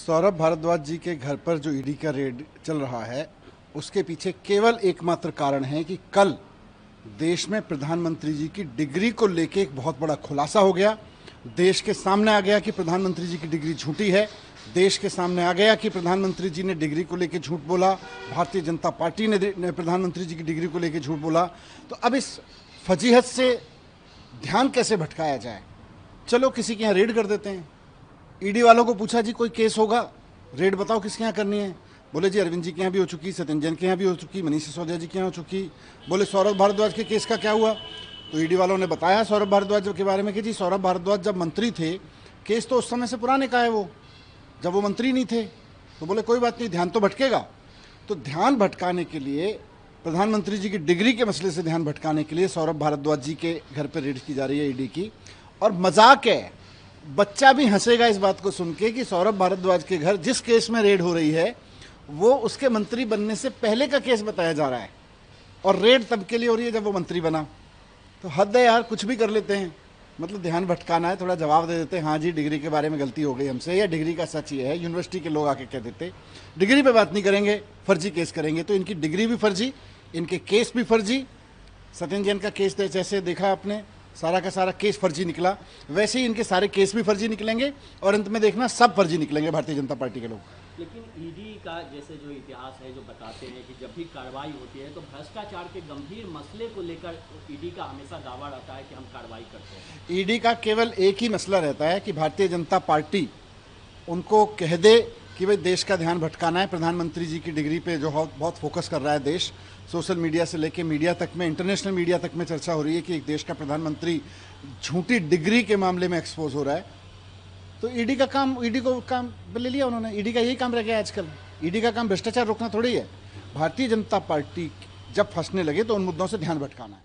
सौरभ भारद्वाज जी के घर पर जो ईडी का रेड चल रहा है उसके पीछे केवल एकमात्र कारण है कि कल देश में प्रधानमंत्री जी की डिग्री को लेकर एक बहुत बड़ा खुलासा हो गया। देश के सामने आ गया कि प्रधानमंत्री जी की डिग्री झूठी है। देश के सामने आ गया कि प्रधानमंत्री जी ने डिग्री को लेकर झूठ बोला, भारतीय जनता पार्टी ने प्रधानमंत्री जी की डिग्री को लेकर झूठ बोला। तो अब इस फजीहत से ध्यान कैसे भटकाया जाए? चलो किसी के यहाँ रेड कर देते हैं। ईडी वालों को पूछा जी कोई केस होगा, रेड बताओ किसके यहाँ करनी है। बोले जी अरविंद जी के यहाँ भी हो चुकी, सत्येंद्र जैन के यहाँ भी हो चुकी, मनीष सिसोदिया जी के यहाँ हो चुकी। बोले सौरभ भारद्वाज के केस का क्या हुआ? तो ईडी वालों ने बताया सौरभ भारद्वाज के बारे में कि जी सौरभ भारद्वाज जब मंत्री थे, केस तो उस समय से पुराने का है, वो जब वो मंत्री नहीं थे। तो बोले कोई बात नहीं, ध्यान तो भटकेगा। तो ध्यान भटकाने के लिए, प्रधानमंत्री जी की डिग्री के मसले से ध्यान भटकाने के लिए सौरभ भारद्वाज जी के घर पर रेड की जा रही है ईडी की। और मजाक है, बच्चा भी हंसेगा इस बात को सुन के कि सौरभ भारद्वाज के घर जिस केस में रेड हो रही है वो उसके मंत्री बनने से पहले का केस बताया जा रहा है, और रेड तब के लिए हो रही है जब वो मंत्री बना। तो हद है यार, कुछ भी कर लेते हैं। मतलब ध्यान भटकाना है, थोड़ा जवाब दे देते हैं, हाँ जी डिग्री के बारे में गलती हो गई हमसे, या डिग्री का सच ये है। यूनिवर्सिटी के लोग आके कह देते डिग्री पे बात नहीं करेंगे, फर्जी केस करेंगे। तो इनकी डिग्री भी फर्जी, इनके केस भी फर्जी। सत्येंद्र जैन का केस जैसे देखा आपने, सारा का सारा केस फर्जी निकला, वैसे ही इनके सारे केस भी फर्जी निकलेंगे और अंत में देखना सब फर्जी निकलेंगे भारतीय जनता पार्टी के लोग। लेकिन ईडी का जैसे जो इतिहास है, जो बताते हैं कि जब भी कार्रवाई होती है तो भ्रष्टाचार के गंभीर मसले को लेकर ईडी का हमेशा दावा रहता है कि हम कार्रवाई करते हैं। ईडी का केवल एक ही मसला रहता है कि भारतीय जनता पार्टी उनको कह दे कि भाई देश का ध्यान भटकाना है। प्रधानमंत्री जी की डिग्री पे जो बहुत फोकस कर रहा है देश, सोशल मीडिया से लेके मीडिया तक में, इंटरनेशनल मीडिया तक में चर्चा हो रही है कि एक देश का प्रधानमंत्री झूठी डिग्री के मामले में एक्सपोज हो रहा है। तो ईडी का काम, ईडी को काम ले लिया उन्होंने। ईडी का यही काम रह गया आजकल। ईडी का काम भ्रष्टाचार रोकना थोड़ी है। भारतीय जनता पार्टी जब फंसने लगे तो उन मुद्दों से ध्यान भटकाना है।